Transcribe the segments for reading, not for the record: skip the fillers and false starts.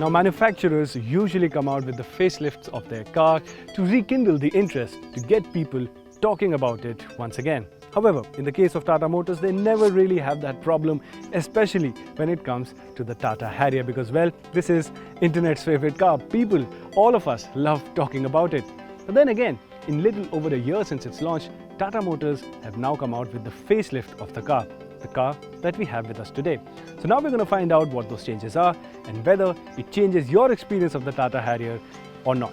Now, manufacturers usually come out with the facelifts of their car to rekindle the interest, to get people talking about it once again. However, in the case of Tata Motors, they never really have that problem, especially when it comes to the Tata Harrier, because, well, this is internet's favorite car. People, all of us, love talking about it. But then again, in little over a year since its launch, Tata Motors have now come out with the facelift of the car that we have with us today. So now we're going to find out what those changes are and whether it changes your experience of the Tata Harrier or not.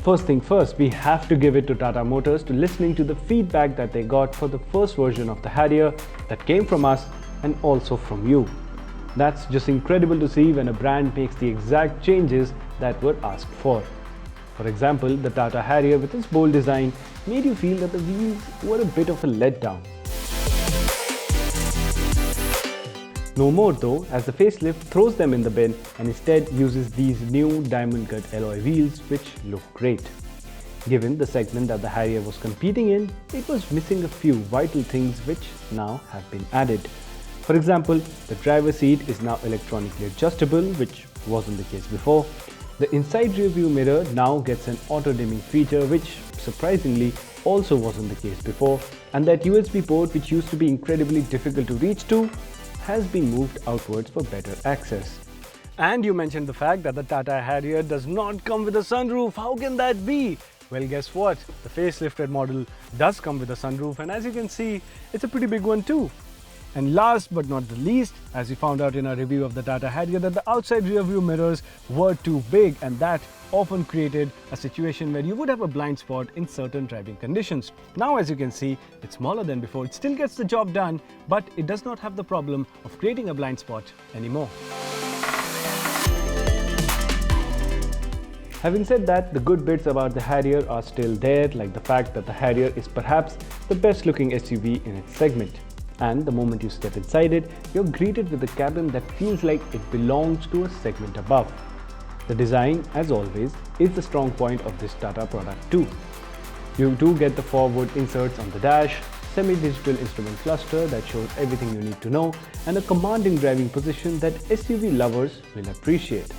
First thing first, we have to give it to Tata Motors to listening to the feedback that they got for the first version of the Harrier that came from us and also from you. That's just incredible to see when a brand makes the exact changes that were asked for. For example, the Tata Harrier with its bold design made you feel that the wheels were a bit of a letdown. No more though, as the facelift throws them in the bin and instead uses these new diamond cut alloy wheels which look great. Given the segment that the Harrier was competing in, it was missing a few vital things which now have been added. For example, the driver's seat is now electronically adjustable, which wasn't the case before. The inside rear view mirror now gets an auto dimming feature, which surprisingly also wasn't the case before, and that USB port, which used to be incredibly difficult to reach to, has been moved outwards for better access. And you mentioned the fact that the Tata Harrier does not come with a sunroof. How can that be? Well, guess what? The facelifted model does come with a sunroof, and as you can see, it's a pretty big one too. And last but not the least, as we found out in our review of the Tata Harrier, that the outside rear view mirrors were too big, and that often created a situation where you would have a blind spot in certain driving conditions. Now, as you can see, it's smaller than before. It still gets the job done, but it does not have the problem of creating a blind spot anymore. Having said that, the good bits about the Harrier are still there, like the fact that the Harrier is perhaps the best looking SUV in its segment. And the moment you step inside it, you're greeted with a cabin that feels like it belongs to a segment above. The design, as always, is the strong point of this Tata product too. You do get the forward inserts on the dash, semi-digital instrument cluster that shows everything you need to know, and a commanding driving position that SUV lovers will appreciate.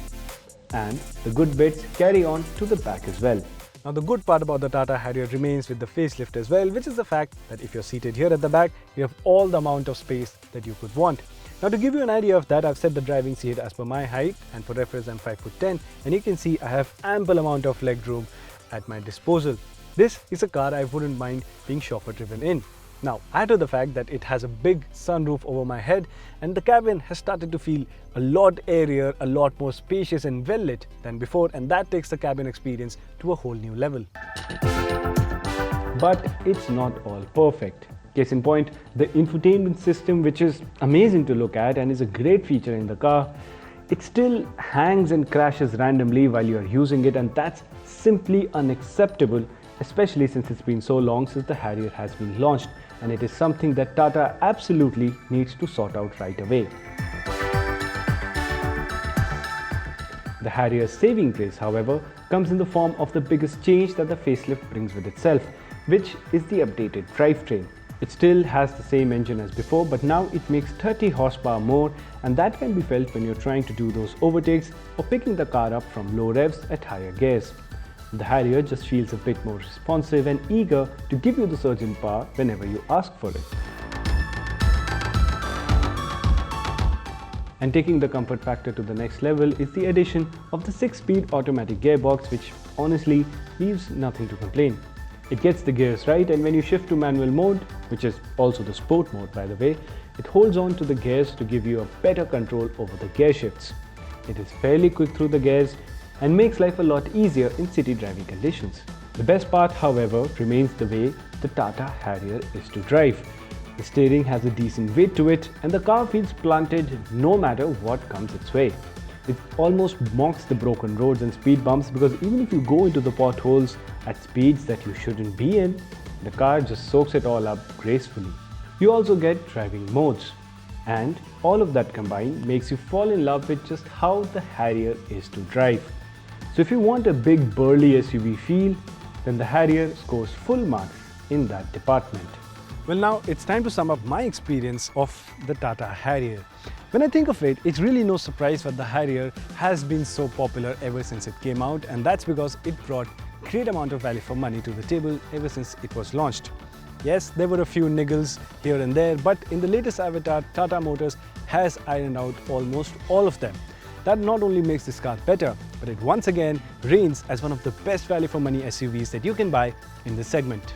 And the good bits carry on to the back as well. Now, the good part about the Tata Harrier remains with the facelift as well, which is the fact that if you're seated here at the back, you have all the amount of space that you could want. Now, to give you an idea of that, I've set the driving seat as per my height, and for reference, I'm 5'10", and you can see I have ample amount of leg room at my disposal. This is a car I wouldn't mind being chauffeur driven in. Now, add to the fact that it has a big sunroof over my head, and the cabin has started to feel a lot airier, a lot more spacious and well lit than before, and that takes the cabin experience to a whole new level. But it's not all perfect. Case in point, the infotainment system, which is amazing to look at and is a great feature in the car, it still hangs and crashes randomly while you are using it, and that's simply unacceptable, especially since it's been so long since the Harrier has been launched, and it is something that Tata absolutely needs to sort out right away. The Harrier's saving grace, however, comes in the form of the biggest change that the facelift brings with itself, which is the updated drivetrain. It still has the same engine as before, but now it makes 30 horsepower more, and that can be felt when you're trying to do those overtakes or picking the car up from low revs at higher gears. The Harrier just feels a bit more responsive and eager to give you the surge in power whenever you ask for it. And taking the comfort factor to the next level is the addition of the 6-speed automatic gearbox, which honestly leaves nothing to complain. It gets the gears right, and when you shift to manual mode, which is also the sport mode by the way, it holds on to the gears to give you a better control over the gear shifts. It is fairly quick through the gears and makes life a lot easier in city driving conditions. The best part, however, remains the way the Tata Harrier is to drive. The steering has a decent weight to it, and the car feels planted no matter what comes its way. It almost mocks the broken roads and speed bumps, because even if you go into the potholes at speeds that you shouldn't be in, the car just soaks it all up gracefully. You also get driving modes, and all of that combined makes you fall in love with just how the Harrier is to drive. So if you want a big burly SUV feel, then the Harrier scores full marks in that department. Well, now it's time to sum up my experience of the Tata Harrier. When I think of it, it's really no surprise that the Harrier has been so popular ever since it came out, and that's because it brought great amount of value for money to the table ever since it was launched. Yes, there were a few niggles here and there, but in the latest avatar, Tata Motors has ironed out almost all of them. That not only makes this car better, but it once again reigns as one of the best value for money SUVs that you can buy in this segment.